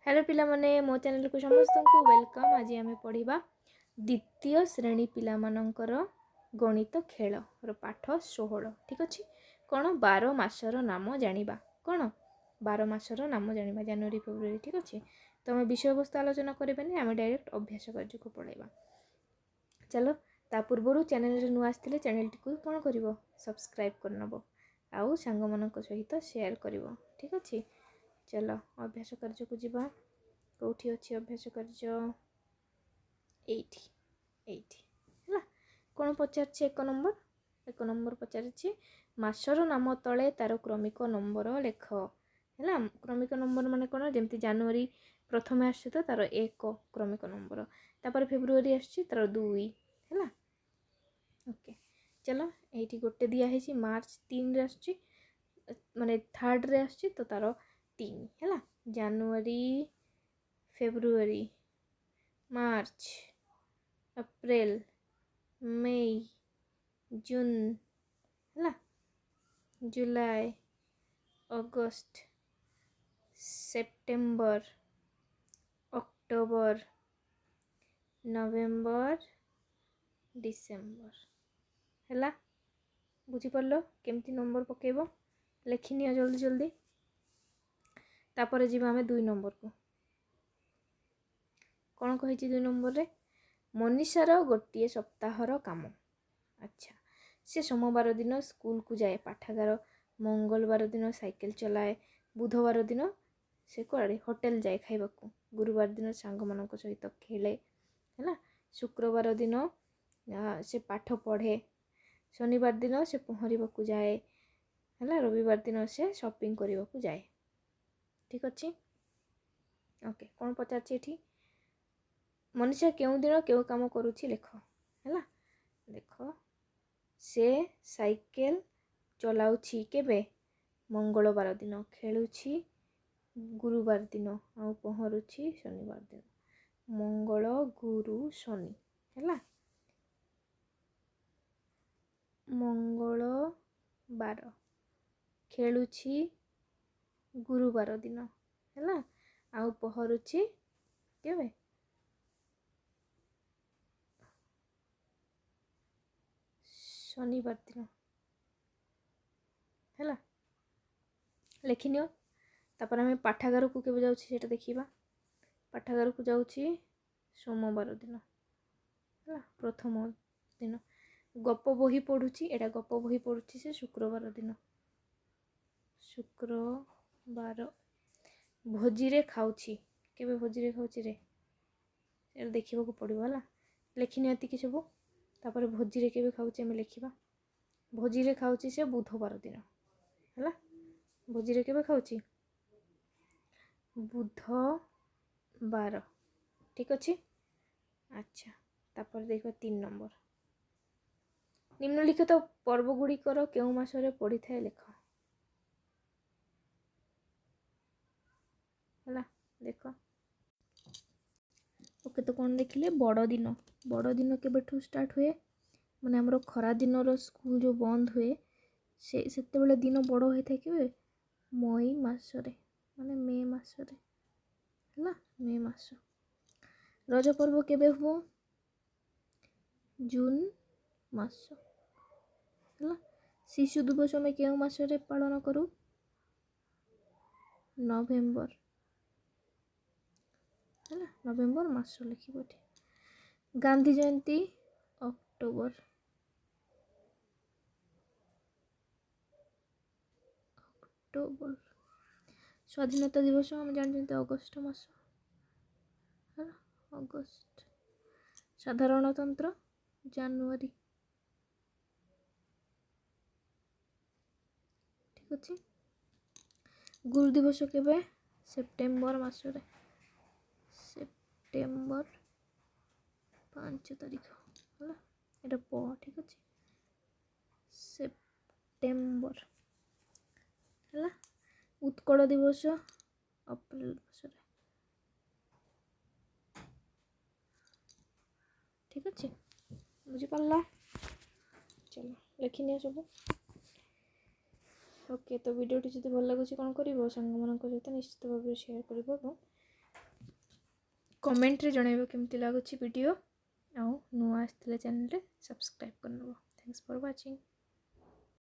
Hello पिला माने मो चैनल को समस्त को वेलकम। आज आम पढ़ा द्वितीय श्रेणी पिला मानकर गणित खेल पाठ 16। ठीक अच्छे कौन 12 मासर नाम जानिबा कौन 12 मासर नाम जानिबा जनवरी फेब्रुआरी। ठीक अच्छे तो आम विषय वस्तु आलोचना करें आम डायरेक्ट अभ्यास कार्य को पढ़ेबा। चलो ता पूर्व चैनल नुआ आसते चैनल टी कौन कर सब्सक्राइब करनब आउ सांग मानक सहित शेयर कर। ठीक अच्छे चलो अभ्यास कार्य को जीवा। कौटी अच्छी अभ्यास कार्य एठी एठी है कौन पचार एक नंबर पचार मासर नाम तले तार क्रमिक नंबर लेख है। क्रमिक नंबर माने कौन जमती जनवरी प्रथम आस तो तार 1 क्रमिक नंबर तापर फेब्रुआरी आस तार 2 है। ओके चलो ये गोटे दिखाई मार्च 3 रे आस माने 3rd रे आस तो तार 3 है। जनवरी फेब्रुआरी मार्च अप्रैल मई जून है जुलाई अगस्त सेप्टेम्बर अक्टोबर नवेम्बर डिसेम्बर है। बुझीपार केमती नंबर पकेब लेखिनियो जल्दी जल्दी तापर जीवा आम 2 नंबर को कौन कही 2 नंबर रे मनीषार गोटे सप्ताहर काम। अच्छा से सोमवार दिन स्कूल को जाए पाठागार, मंगलवार दिन साइकिल चलाए, बुधवार दिन से कड़े होटेल जाए खाइबा को, गुरुवार दिन सांग मानक सहित खेले है, शुक्रवार दिन से पाठ पढ़े, शनिवार दिन से पहरिबा को जाए है, रविवार दिन से शॉपिंग करने को जाए। ठीक अच्छे ओके कौन पचार एठी मनीषा केउ दिन केउ काम करुछि लेख है। देख से साइकेल चलाउछि केबे मंगलवार दिन, खेलुछि गुरुवार दिन आ पहरुछि शनिवार दिन। मंगल गुरु शनि है। मंगल बार खेलुछि गुरुवार दिन है आ पहरुछि केबे शनिवार दिन है। लेखिनियो तापर आम पाठागार को केबे जाउछि देखिबा। पाठागार को जाउछि सोमवार दिन है प्रथम दिन। गप बही पढ़ुछि एटा गप बही पढ़ुछि से शुक्रवार दिन। शुक्रवार भोजी रे खाउछि केबे भोजी रे खाउछि रे एटा देखिबा को पड़िबो हला। लेखिनियो एतिकी सब तापर भोजी रे केबे खाउछि हम लेखिबा। भोजी रे खाउछि से बुधवार दिन है। भोजी रे केबे खाउछि बुधवार। ठीक अच्छे अच्छा तापर देखो 3 नंबर निम्नलिखित पर्व गुड़िकर केउ मासरे पड़ी थाए लेख है। देख ओके तो कौन देखिले बड़ दिन केबेठू स्टार्ट हुए माने हमरो खरा दिन रो स्कूल जो बंद हुए से सेते बेले दिन बड़ होई थाए केबे मई मासरे माने मे मासरे है। मे मास रज पर्व केबे हुआ जून मास है। शिशु दिवस में केउ मासरे पालन करू नवेम्बर है। नवेम्बर मास लिखिबो। गांधी जयंती अक्टोबर अक्टोबर। स्वाधीनता दिवस हम जानते अगस्त मास है अगस्त। साधारणतंत्र जनवरी। ठीक अच्छे गुरु दिवस केबे सेप्टेम्बर मासरे सेप्टेम्बर 5 तारीख है एटा प। ठीक अच्छे सेप्टेम्बर है। उत्कल दिवस अप्रैल मासरे। ठीक अच्छे बुझीपारा चलो लेखिनिया सब। ओके तो वीडियो जब भल लगुच कौन कर सांग मान सहित निश्चित भाव शेयर कर कमेंट रे जनइबो केमती लागुछि वीडियो आउ नुआ आस्थिले चैनल रे सब्सक्राइब करनबो। Thanks for watching.